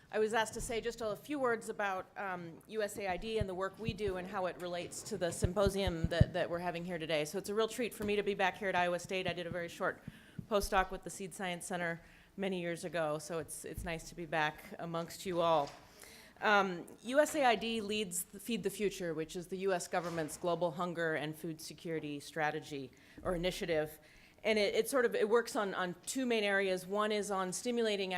I was asked to say just a few words about USAID and the work we do and how it relates to the symposium that we're having here today. So it's a real treat for me to be back here at Iowa State. I did a very short postdoc with the Seed Science Center many years ago, so it's nice to be back amongst you all. USAID leads Feed the Future, which is the U.S. government's global hunger and food security strategy or initiative. And it works on two main areas. One is on stimulating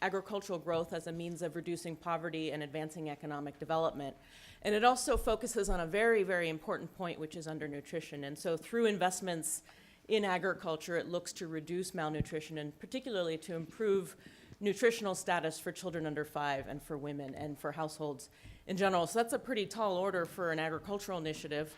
agricultural growth as a means of reducing poverty and advancing economic development. And it also focuses on a very, very important point, which is undernutrition. And so through investments in agriculture, it looks to reduce malnutrition and particularly to improve nutritional status for children under 5 and for women and for households in general. So that's a pretty tall order for an agricultural initiative.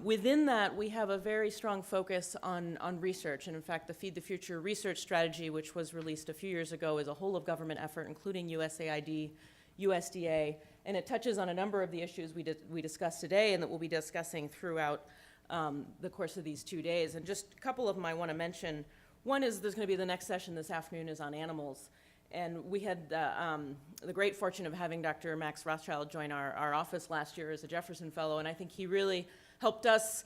Within that, we have a very strong focus on research. And in fact, the Feed the Future research strategy, which was released a few years ago, is a whole of government effort, including USAID, USDA, and it touches on a number of the issues we discussed today and that we'll be discussing throughout the course of these 2 days. And just a couple of them I want to mention. One is there's going to be the next session this afternoon is on animals. And we had the great fortune of having Dr. Max Rothschild join our office last year as a Jefferson Fellow, and I think he really helped us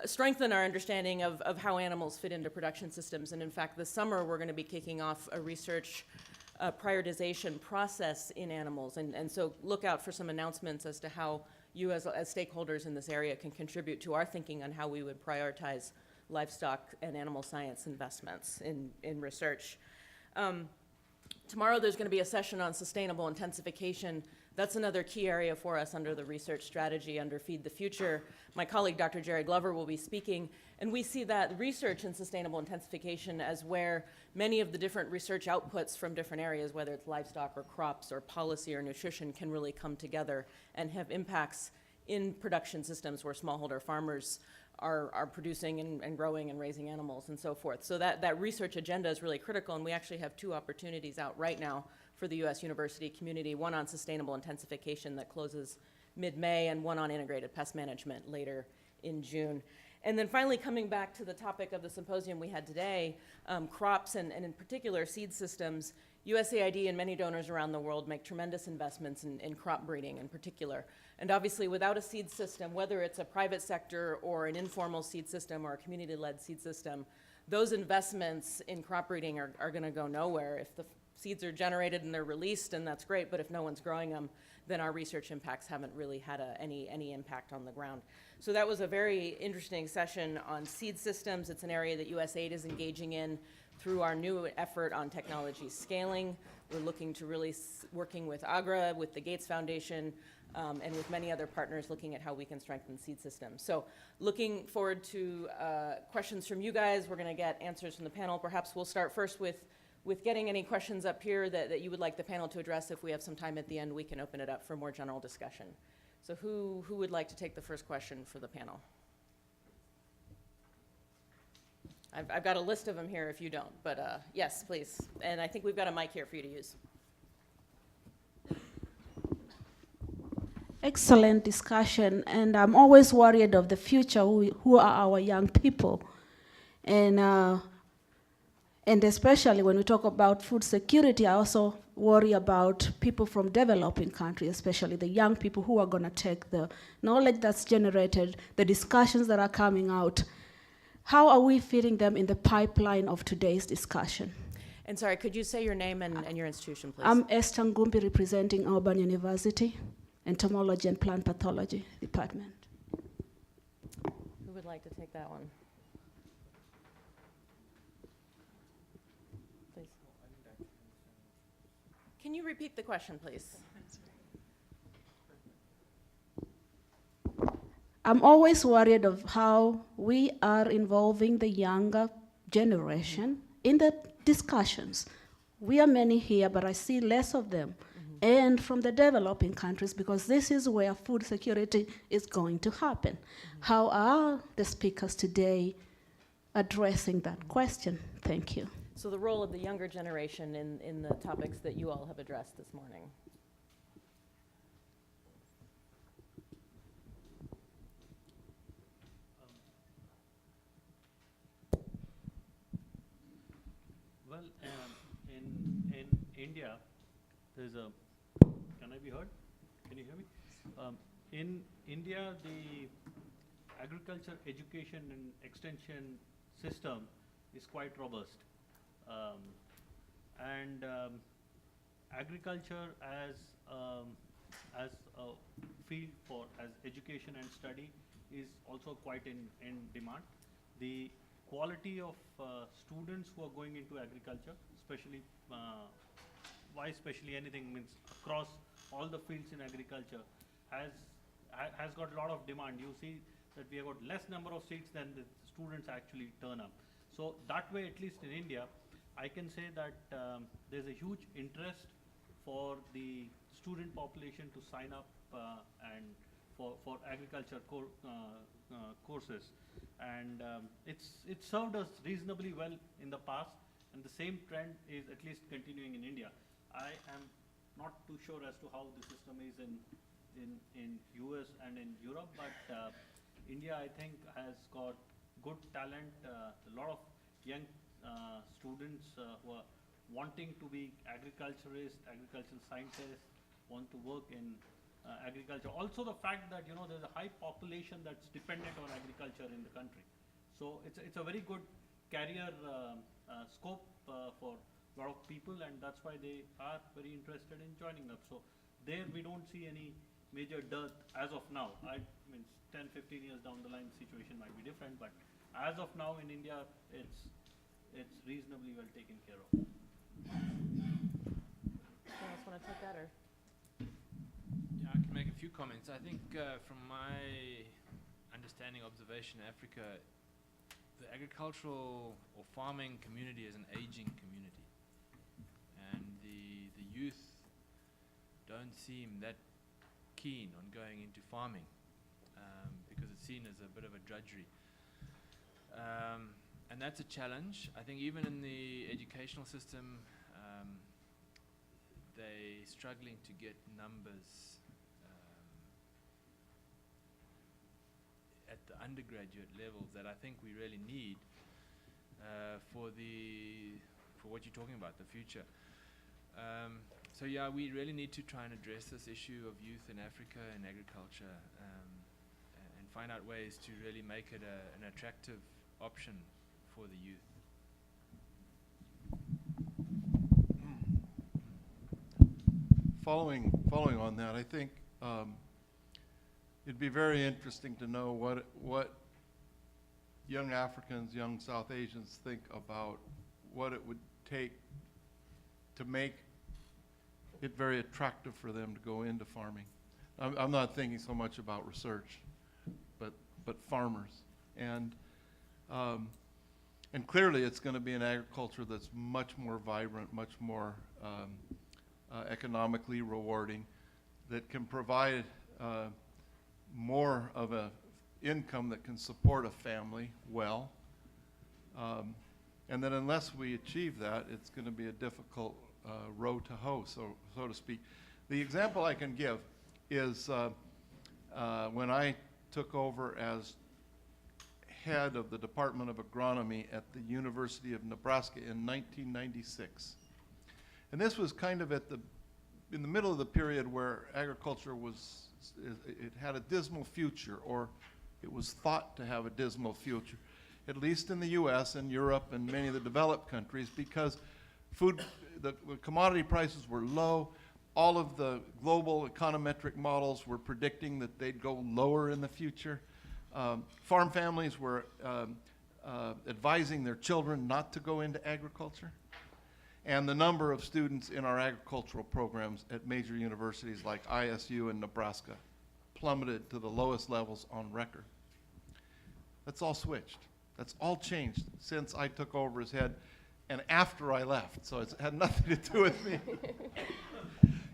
strengthen our understanding of how animals fit into production systems. And in fact, this summer we're going to be kicking off a research prioritization process in animals. And so look out for some announcements as to how you as stakeholders in this area can contribute to our thinking on how we would prioritize livestock and animal science investments in research. Tomorrow there's going to be a session on sustainable intensification. That's another key area for us under the research strategy under Feed the Future. My colleague, Dr. Jerry Glover, will be speaking, and we see that research in sustainable intensification as where many of the different research outputs from different areas, whether it's livestock or crops or policy or nutrition, can really come together and have impacts in production systems where smallholder farmers are producing and growing and raising animals and so forth. So that research agenda is really critical, and we actually have 2 opportunities out right now for the U.S. university community, one on sustainable intensification that closes mid-May and one on integrated pest management later in June. And then finally, coming back to the topic of the symposium we had today, crops and in particular seed systems, USAID and many donors around the world make tremendous investments in crop breeding in particular. And obviously without a seed system, whether it's a private sector or an informal seed system or a community-led seed system, those investments in crop breeding are going to go nowhere. If the seeds are generated and they're released, and that's great, but if no one's growing them, then our research impacts haven't really had any impact on the ground. So that was a very interesting session on seed systems. It's an area that USAID is engaging in through our new effort on technology scaling. We're looking to really working with AGRA, with the Gates Foundation, and with many other partners looking at how we can strengthen seed systems. So looking forward to questions from you guys. We're going to get answers from the panel. Perhaps we'll start first with getting any questions up here that you would like the panel to address. If we have some time at the end, we can open it up for more general discussion. So who would like to take the first question for the panel? I've got a list of them here if you don't, but yes, please. And I think we've got a mic here for you to use. Excellent discussion, and I'm always worried of the future, who are our young people. And especially when we talk about food security, I also worry about people from developing countries, especially the young people who are going to take the knowledge that's generated, the discussions that are coming out. How are we fitting them in the pipeline of today's discussion? And sorry, could you say your name and your institution, please? I'm Esther Ngumbi, representing Auburn University, Entomology and Plant Pathology Department. Who would like to take that one? Please. Can you repeat the question, please? I'm always worried of how we are involving the younger generation in the discussions. We are many here, but I see less of them. And from the developing countries, because this is where food security is going to happen. How are the speakers today addressing that question? Thank you. So the role of the younger generation in the topics that you all have addressed this morning. Well, in India, there's a, can I be heard? Can you hear me? In India, the agriculture education and extension system is quite robust. Agriculture as a field for as education and study is also quite in demand. The quality of students who are going into agriculture, especially why especially anything means across all the fields in agriculture has got a lot of demand. You see that we have got less number of seats than the students actually turn up. So that way, at least in India, I can say that there's a huge interest for the student population to sign up and for agriculture courses, and it's served us reasonably well in the past, and the same trend is at least continuing in India. I am not too sure as to how the system is in US and in Europe, but India, I think, has got good talent, a lot of young students who are wanting to be agriculturists, agricultural scientists, want to work in agriculture. Also the fact that, there's a high population that's dependent on agriculture in the country. So it's a very good career scope for a lot of people, and that's why they are very interested in joining up. So there we don't see any major dearth as of now. I mean, 10, 15 years down the line, the situation might be different, but as of now in India, it's reasonably well taken care of. Anyone else want to take that, or? Yeah, I can make a few comments. I think from my understanding, observation in Africa, the agricultural or farming community is an aging community. And the youth don't seem that keen on going into farming because it's seen as a bit of a drudgery. And that's a challenge. I think even in the educational system, they're struggling to get numbers at the undergraduate levels that I think we really need for what you're talking about, the future. So yeah, we really need to try and address this issue of youth in Africa and agriculture, and find out ways to really make it an attractive option for the youth. Following on that, I think it'd be very interesting to know what young Africans, young South Asians think about what it would take to make it very attractive for them to go into farming. I'm not thinking so much about research, but farmers. And clearly it's going to be an agriculture that's much more vibrant, much more economically rewarding, that can provide more of a income that can support a family well. And then unless we achieve that, it's going to be a difficult row to hoe, so to speak. The example I can give is when I took over as head of the Department of Agronomy at the University of Nebraska in 1996. And this was kind of in the middle of the period where agriculture it had a dismal future, or it was thought to have a dismal future, at least in the US and Europe and many of the developed countries, because the commodity prices were low. All of the global econometric models were predicting that they'd go lower in the future. Farm families were advising their children not to go into agriculture. And the number of students in our agricultural programs at major universities like ISU and Nebraska plummeted to the lowest levels on record. That's all switched. That's all changed since I took over as head and after I left. So it's had nothing to do with me.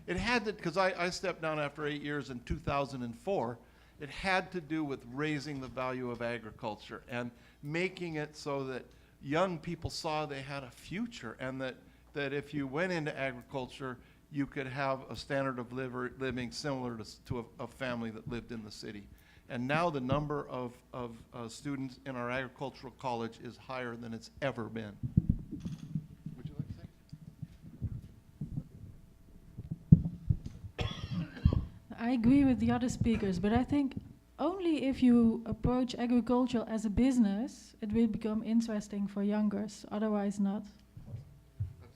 It had to, because I stepped down after 8 years in 2004. It had to do with raising the value of agriculture and making it so that young people saw they had a future, and that if you went into agriculture, you could have a standard of living similar to a family that lived in the city. And now the number of students in our agricultural college is higher than it's ever been. Would you like to say? I agree with the other speakers, but I think only if you approach agriculture as a business, it will become interesting for youngers, otherwise not. That's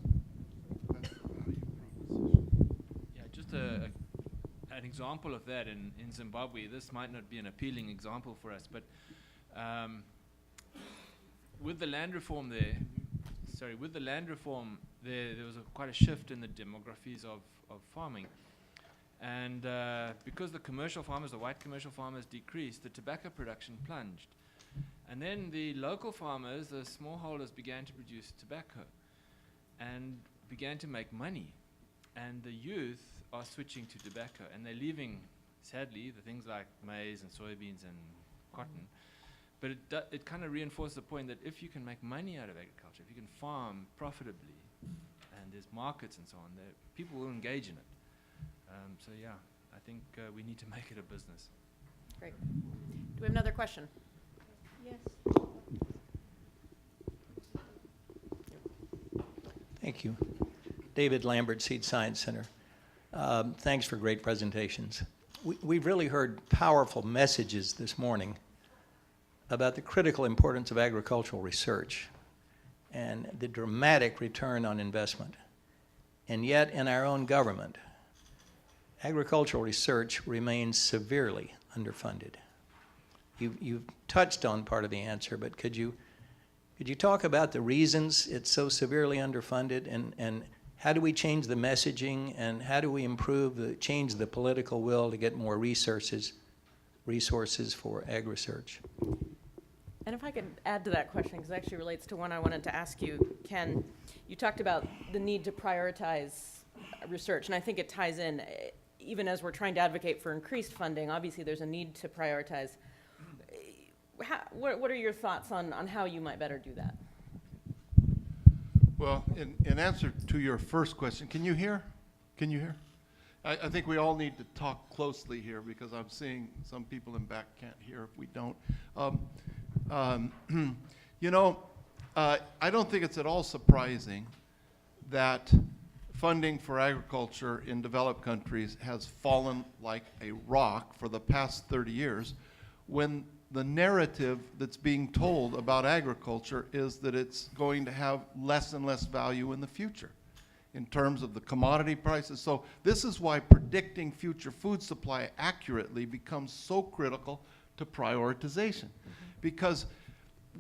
the value proposition. Yeah, just an example of that in Zimbabwe. This might not be an appealing example for us, but with the land reform there, there was quite a shift in the demographies of farming. And because the commercial farmers, the white commercial farmers decreased, the tobacco production plunged. And then the local farmers, the smallholders, began to produce tobacco and began to make money. And the youth are switching to tobacco, and they're leaving, sadly, the things like maize and soybeans and cotton. But it kind of reinforces the point that if you can make money out of agriculture, if you can farm profitably, and there's markets and so on, people will engage in it. So yeah, I think we need to make it a business. Great. Do we have another question? Yes. Thank you. David Lambert, Seed Science Center. Thanks for great presentations. We've really heard powerful messages this morning about the critical importance of agricultural research and the dramatic return on investment. And yet, in our own government, agricultural research remains severely underfunded. You've touched on part of the answer, but could you talk about the reasons it's so severely underfunded, and how do we change the messaging, and how do we change the political will to get more resources for ag research? And if I could add to that question, because it actually relates to one I wanted to ask you, Ken. You talked about the need to prioritize research, and I think it ties in, even as we're trying to advocate for increased funding, obviously there's a need to prioritize. What are your thoughts on how you might better do that? Well, in answer to your first question, can you hear? Can you hear? I think we all need to talk closely here, because I'm seeing some people in back can't hear if we don't. I don't think it's at all surprising that funding for agriculture in developed countries has fallen like a rock for the past 30 years, when the narrative that's being told about agriculture is that it's going to have less and less value in the future in terms of the commodity prices. So this is why predicting future food supply accurately becomes so critical to prioritization. Because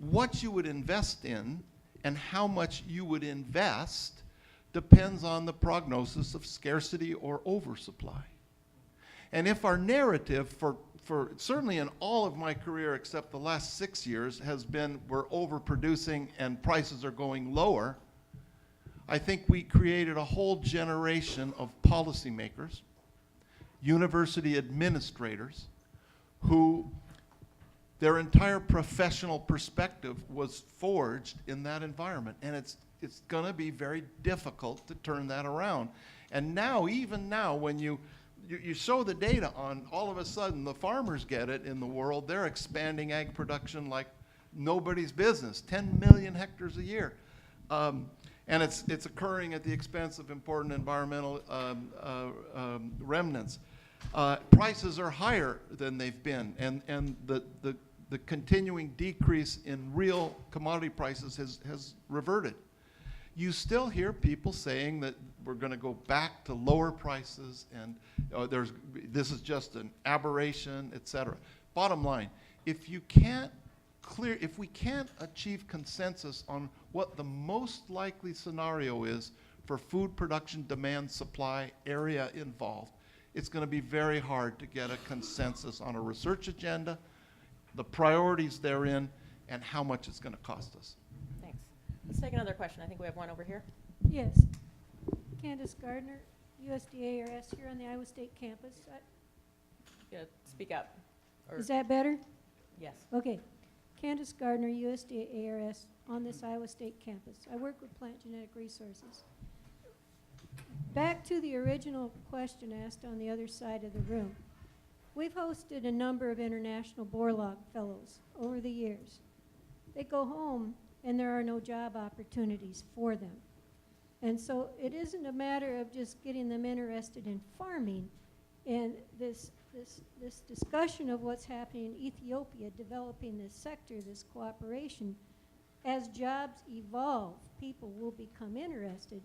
what you would invest in and how much you would invest depends on the prognosis of scarcity or oversupply. And if our narrative for certainly in all of my career except the last 6 years has been we're overproducing and prices are going lower, I think we created a whole generation of policymakers, university administrators, who their entire professional perspective was forged in that environment. And it's going to be very difficult to turn that around. And now, even now, when you show the data on, all of a sudden the farmers get it in the world. They're expanding ag production like nobody's business, 10 million hectares a year. And it's occurring at the expense of important environmental remnants. Prices are higher than they've been, and the continuing decrease in real commodity prices has reverted. You still hear people saying that we're going to go back to lower prices, and this is just an aberration, et cetera. Bottom line, if we can't achieve consensus on what the most likely scenario is for food production, demand, supply, area involved, it's going to be very hard to get a consensus on a research agenda, the priorities therein, and how much it's going to cost us. Thanks. Let's take another question. I think we have one over here. Yes. Candace Gardner, USDA ARS here on the Iowa State campus. Yeah, speak up. Is that better? Yes. Okay. Candace Gardner, USDA ARS on this Iowa State campus. I work with plant genetic resources. Back to the original question asked on the other side of the room. We've hosted a number of international Borlaug fellows over the years. They go home and there are no job opportunities for them. And so it isn't a matter of just getting them interested in farming. And this discussion of what's happening in Ethiopia, developing this sector, this cooperation, as jobs evolve, people will become interested,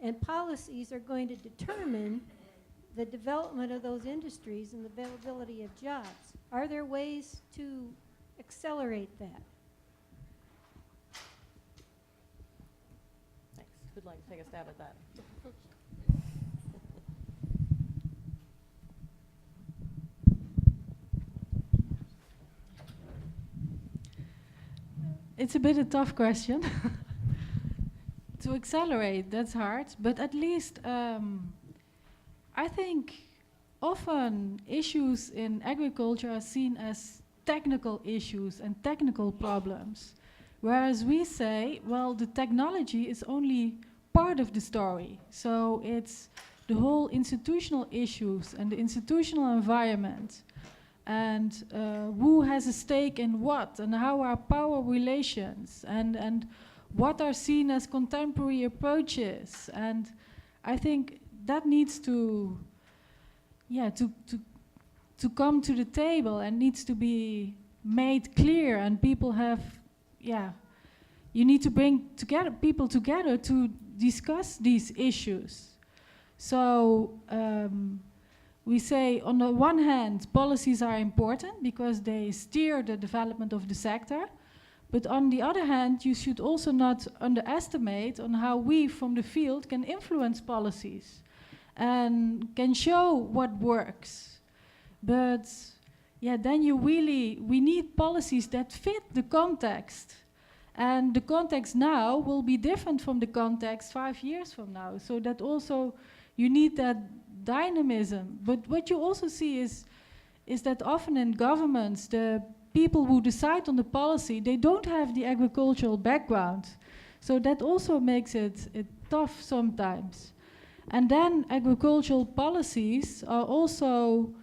and policies are going to determine the development of those industries and the availability of jobs. Are there ways to accelerate that? Thanks. Who'd like to take a stab at that? It's a bit a tough question. To accelerate, that's hard, but at least I think often issues in agriculture are seen as technical issues and technical problems, whereas we say, well, the technology is only part of the story. So it's the whole institutional issues and the institutional environment, and who has a stake in what, and how are power relations, and what are seen as contemporary approaches. And I think that needs to come to the table and needs to be made clear, and people have, you need to bring people together to discuss these issues. So we say, on the one hand, policies are important because they steer the development of the sector. But on the other hand, you should also not underestimate on how we from the field can influence policies and can show what works. But then we need policies that fit the context. And the context now will be different from the context 5 years from now. So that also, you need that dynamism. But what you also see is that often in governments, the people who decide on the policy, they don't have the agricultural background. So that also makes it tough sometimes. And then agricultural policies are also,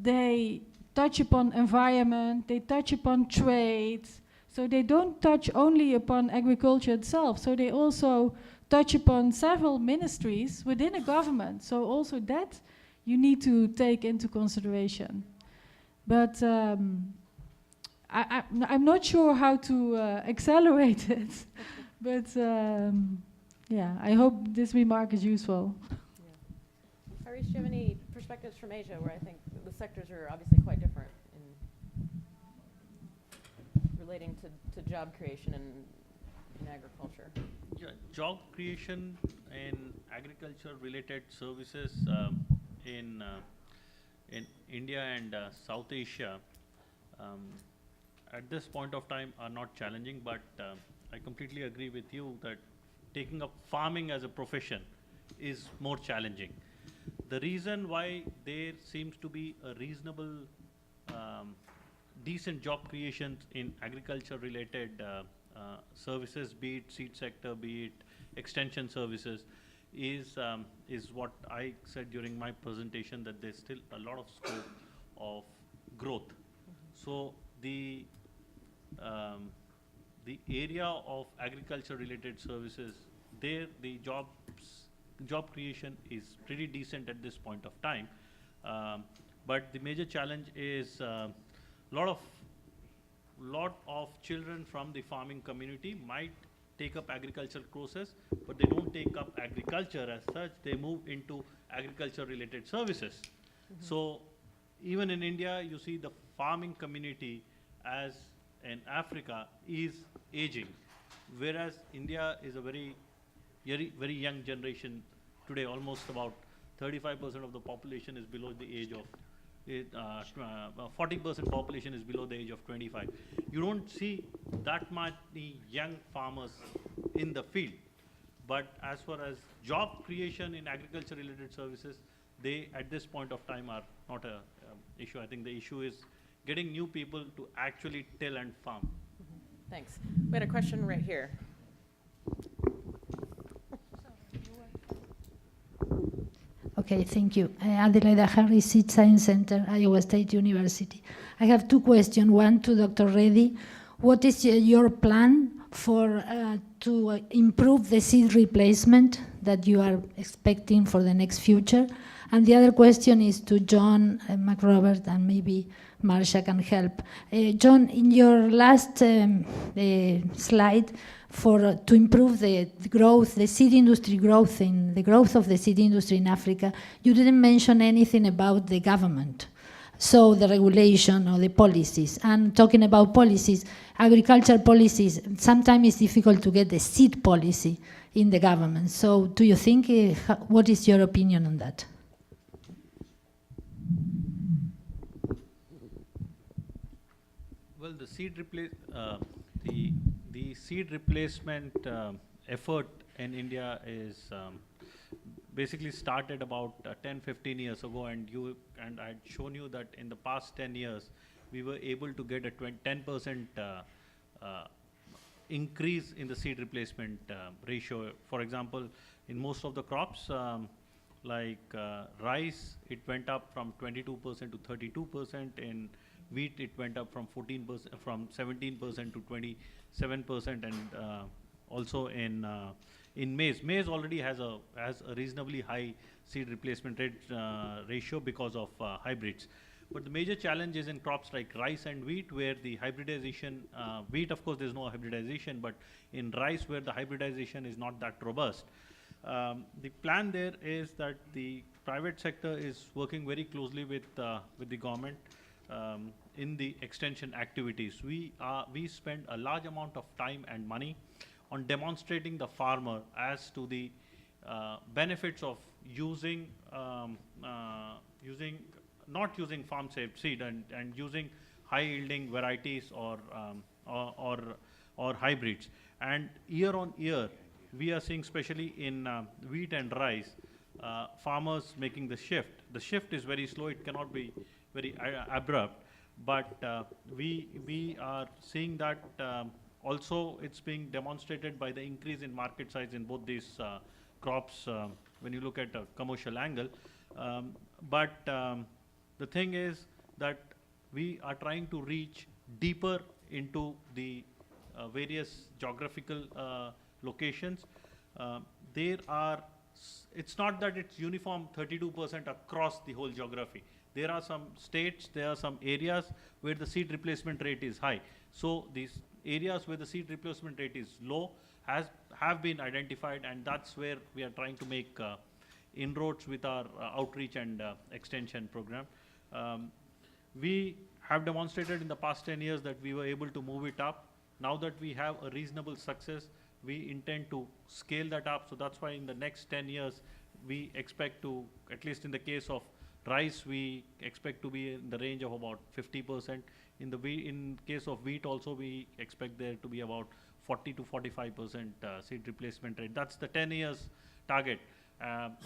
they touch upon environment, they touch upon trade. So they don't touch only upon agriculture itself. So they also touch upon several ministries within a government. So also that you need to take into consideration. But I'm not sure how to accelerate it, but I hope this remark is useful. Yeah. Harish, do you have any perspectives from Asia, where I think the sectors are obviously quite different in relating to job creation in agriculture? Yeah, job creation and agriculture-related services in India and South Asia at this point of time are not challenging, but I completely agree with you that taking up farming as a profession is more challenging. The reason why there seems to be a reasonable, decent job creation in agriculture-related services, be it seed sector, be it extension services, is what I said during my presentation, that there's still a lot of scope of growth. So the area of agriculture-related services, there the job creation is pretty decent at this point of time. But the major challenge is lot of children from the farming community might take up agricultural courses, but they don't take up agriculture as such. They move into agriculture-related services. So even in India, you see the farming community as in Africa is aging, whereas India is a very young generation today. Almost about 35% of the population is below the age of 40% population is below the age of 25. You don't see that many young farmers in the field. But as far as job creation in agriculture-related services, they at this point of time are not a issue. I think the issue is getting new people to actually till and farm. Thanks. We had a question right here. Okay, thank you. Adelaida Harris, Seed Science Center, Iowa State University. I have two questions. One to Dr. Reddy. What is your plan for to improve the seed replacement that you are expecting for the next future? And the other question is to John McRobert, and maybe Marcia can help. John, in your last slide, to improve the growth, the seed industry growth, the growth of the seed industry in Africa, you didn't mention anything about the government. So the regulation or the policies. And talking about policies, agriculture policies, sometimes it's difficult to get the seed policy in the government. So do you think, what is your opinion on that? Well, the seed seed replacement effort in India is basically started about 10-15 years ago, and I had shown you that in the past 10 years we were able to get a 10% increase in the seed replacement ratio. For example, in most of the crops, like rice, it went up from 22% to 32%. In wheat, it went up from 17% to 27%, and also in maize. Maize already has a reasonably high seed replacement rate ratio because of hybrids. But the major challenge is in crops like rice and wheat, where the hybridization, wheat of course there's no hybridization, but in rice where the hybridization is not that robust. The plan there is that the private sector is working very closely with the government in the extension activities. We spend a large amount of time and money on demonstrating the farmer as to the benefits of not using farm saved seed and using high yielding varieties or hybrids. And year on year, we are seeing, especially in wheat and rice, farmers making the shift. The shift is very slow; it cannot be very abrupt. But we are seeing that also it's being demonstrated by the increase in market size in both these crops when you look at a commercial angle. But the thing is that we are trying to reach deeper into the various geographical locations. It's not that it's uniform 32% across the whole geography. There are some states, there are some areas where the seed replacement rate is high. So these areas where the seed replacement rate is low have been identified, and that's where we are trying to make inroads with our outreach and extension program. We have demonstrated in the past 10 years that we were able to move it up. Now that we have a reasonable success, we intend to scale that up. So that's why in the next 10 years, we expect to, at least in the case of rice, we expect to be in the range of about 50%. In case of wheat also, we expect there to be about 40 to 45% seed replacement rate. That's the 10 years target.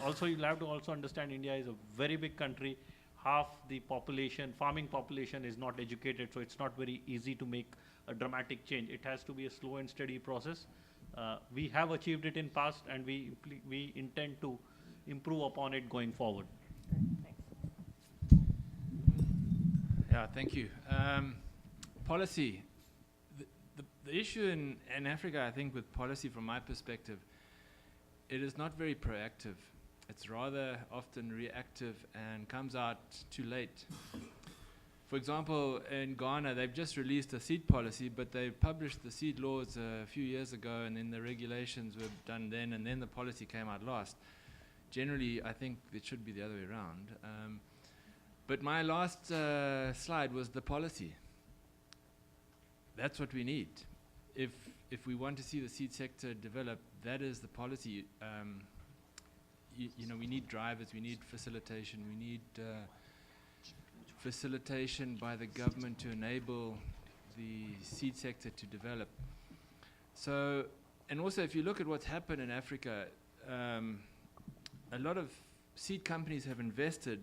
Also, you'll have to also understand India is a very big country. Half the population, farming population, is not educated, so it's not very easy to make a dramatic change. It has to be a slow and steady process. We have achieved it in past, and we intend to improve upon it going forward. Yeah, thank you. Policy. The issue in Africa, I think, with policy from my perspective, it is not very proactive. It's rather often reactive and comes out too late. For example, in Ghana, they've just released a seed policy, but they published the seed laws a few years ago, and then the regulations were done then, and then the policy came out last. Generally, I think it should be the other way around. But my last slide was the policy. That's what we need. If we want to see the seed sector develop, that is the policy. We need drivers, we need facilitation, we need facilitation by the government to enable the seed sector to develop. So, and also if you look at what's happened in Africa, a lot of seed companies have invested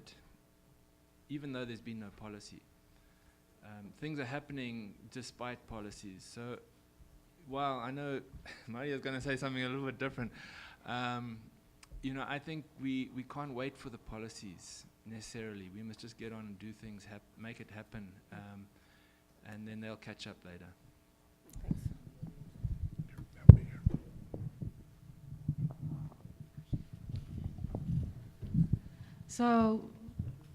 even though there's been no policy. Things are happening despite policies. So while I know Maria's going to say something a little bit different, I think we can't wait for the policies necessarily. We must just get on and do things, make it happen, and then they'll catch up later. So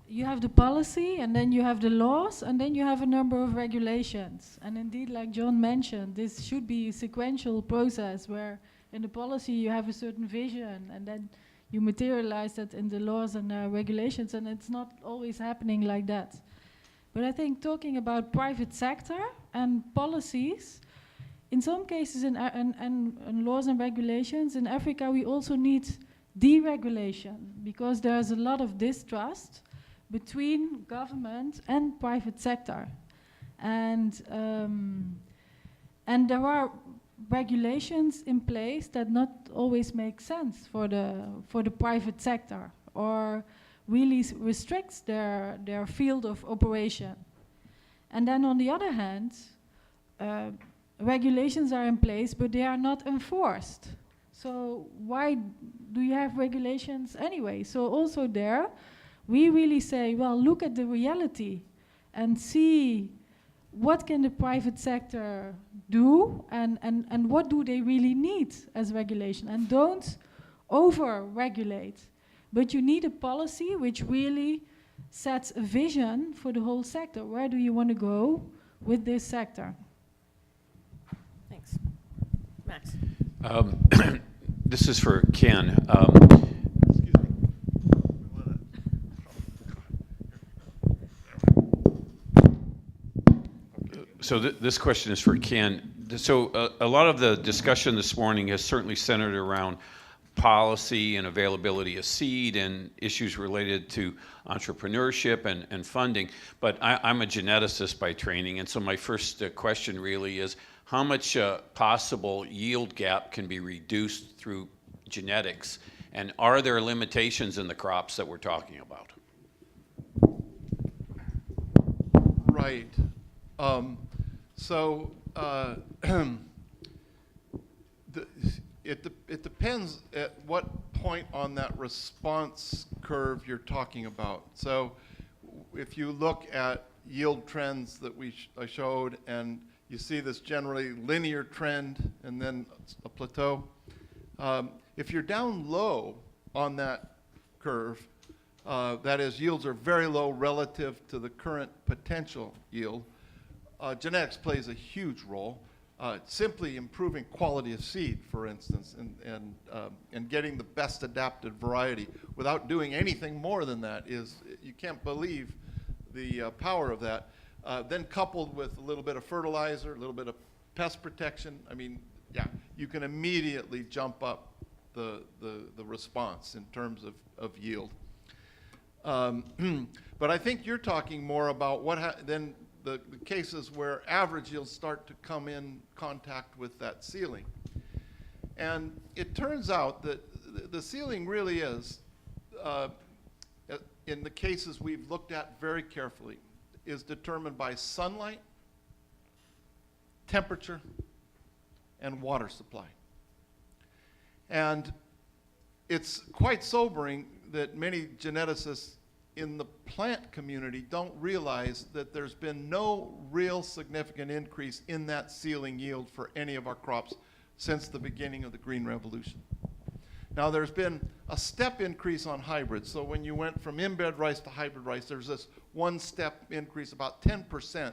you have the policy, and then you have the laws, and then you have a number of regulations. And indeed, like John mentioned, this should be a sequential process where in the policy you have a certain vision, and then you materialize that in the laws and regulations, and it's not always happening like that. But I think talking about private sector and policies, in some cases and laws and regulations, in Africa we also need deregulation, because there's a lot of distrust between government and private sector. And there are regulations in place that not always make sense for the private sector, or really restricts their field of operation. And then on the other hand, regulations are in place, but they are not enforced. So why do you have regulations anyway? So also there, we really say, well, look at the reality and see what can the private sector do, and what do they really need as regulation, and don't over-regulate. But you need a policy which really sets a vision for the whole sector. Where do you want to go with this sector? Thanks. Max. This is for Ken. Excuse me. So this question is for Ken. So a lot of the discussion this morning has certainly centered around policy and availability of seed and issues related to entrepreneurship and funding. But I'm a geneticist by training, and so my first question really is, how much possible yield gap can be reduced through genetics? And are there limitations in the crops that we're talking about? Right. It depends at what point on that response curve you're talking about. So if you look at yield trends that I showed, and you see this generally linear trend and then a plateau. If you're down low on that curve, that is, yields are very low relative to the current potential yield, genetics plays a huge role. Simply improving quality of seed, for instance, and getting the best adapted variety without doing anything more than that is, you can't believe the power of that. Then coupled with a little bit of fertilizer, a little bit of pest protection, I mean, yeah, you can immediately jump up the response in terms of yield. But I think you're talking more about then the cases where average yields start to come in contact with that ceiling. And it turns out that the ceiling really is, in the cases we've looked at very carefully, is determined by sunlight, temperature, and water supply. And it's quite sobering that many geneticists in the plant community don't realize that there's been no real significant increase in that ceiling yield for any of our crops since the beginning of the Green Revolution. Now there's been a step increase on hybrids. So when you went from inbred rice to hybrid rice, there's this one step increase, about 10%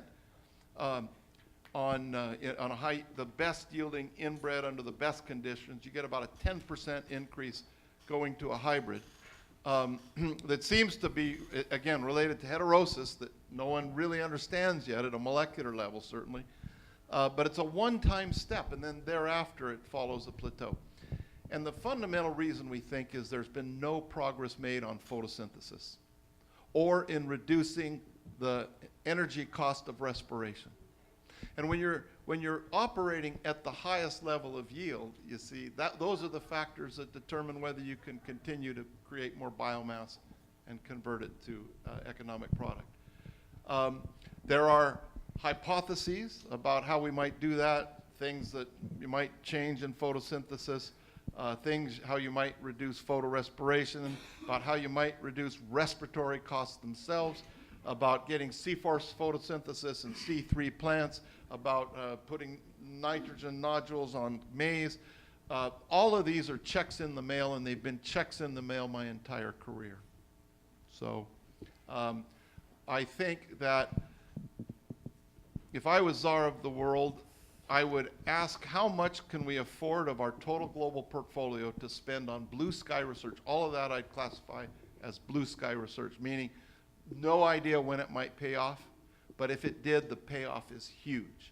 on the best yielding inbred under the best conditions. You get about a 10% increase going to a hybrid. That seems to be, again, related to heterosis that no one really understands yet at a molecular level, certainly. But it's a one-time step, and then thereafter it follows a plateau. And the fundamental reason, we think, is there's been no progress made on photosynthesis or in reducing the energy cost of respiration. And when you're operating at the highest level of yield, you see, those are the factors that determine whether you can continue to create more biomass and convert it to economic product. There are hypotheses about how we might do that, things that you might change in photosynthesis, how you might reduce photorespiration, about how you might reduce respiratory costs themselves, about getting C-force photosynthesis in C3 plants, about putting nitrogen nodules on maize. All of these are checks in the mail, and they've been checks in the mail my entire career. So I think that if I was czar of the world, I would ask how much can we afford of our total global portfolio to spend on blue sky research. All of that I'd classify as blue sky research, meaning no idea when it might pay off, but if it did, the payoff is huge.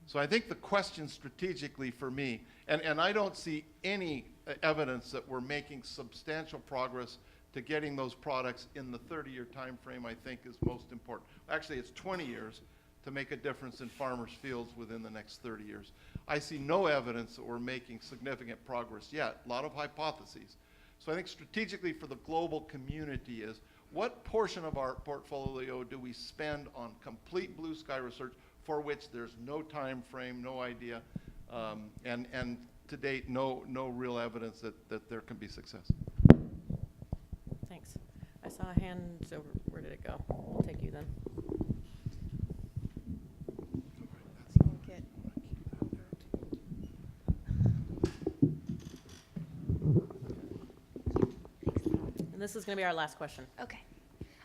So I think the question strategically for me, and I don't see any evidence that we're making substantial progress to getting those products in the 30-year time frame, I think is most important. Actually, it's 20 years to make a difference in farmers' fields within the next 30 years. I see no evidence that we're making significant progress yet, a lot of hypotheses. So I think strategically for the global community is, what portion of our portfolio do we spend on complete blue sky research for which there's no time frame, no idea, and to date, no real evidence that there can be success. Thanks. I saw a hand over, where did it go? We'll take you then. And this is going to be our last question. Okay.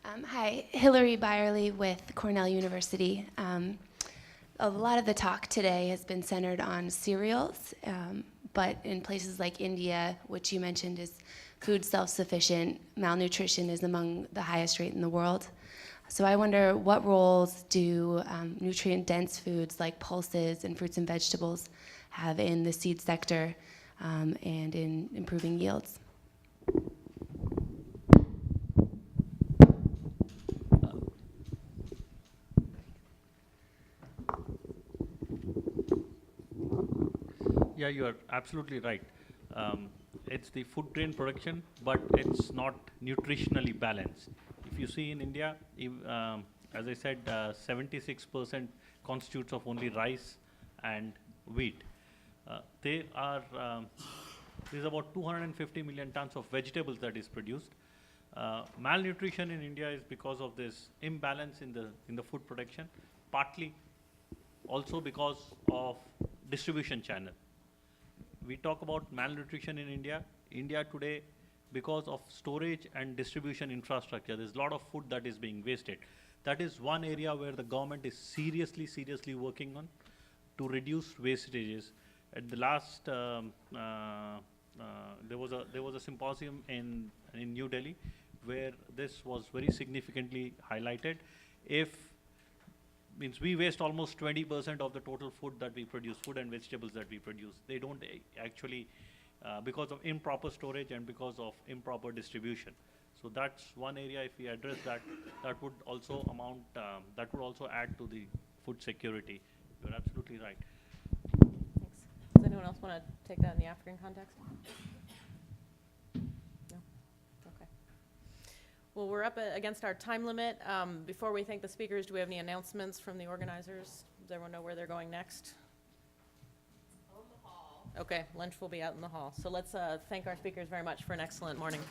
Hi, Hillary Byerly with Cornell University. A lot of the talk today has been centered on cereals, but in places like India, which you mentioned is food self-sufficient, malnutrition is among the highest rate in the world. So I wonder, what roles do nutrient-dense foods like pulses and fruits and vegetables have in the seed sector and in improving yields? Yeah, you are absolutely right. It's the food grain production, but it's not nutritionally balanced. If you see in India, as I said, 76% constitutes of only rice and wheat. There's about 250 million tons of vegetables that is produced. Malnutrition in India is because of this imbalance in the food production, partly also because of distribution channel. We talk about malnutrition in India. India today, because of storage and distribution infrastructure, there's a lot of food that is being wasted. That is one area where the government is seriously working on to reduce wastages. At the last, there was a symposium in New Delhi where this was very significantly highlighted. Means we waste almost 20% of the total food that we produce, food and vegetables that we produce. They don't actually, because of improper storage and because of improper distribution. So that's one area. If we address that, that would also add to the food security. You're absolutely right. Thanks. Does anyone else want to take that in the African context? No? Okay. Well, we're up against our time limit. Before we thank the speakers, do we have any announcements from the organizers? Does everyone know where they're going next? On the hall. Okay, lunch will be out in the hall. So let's thank our speakers very much for an excellent morning.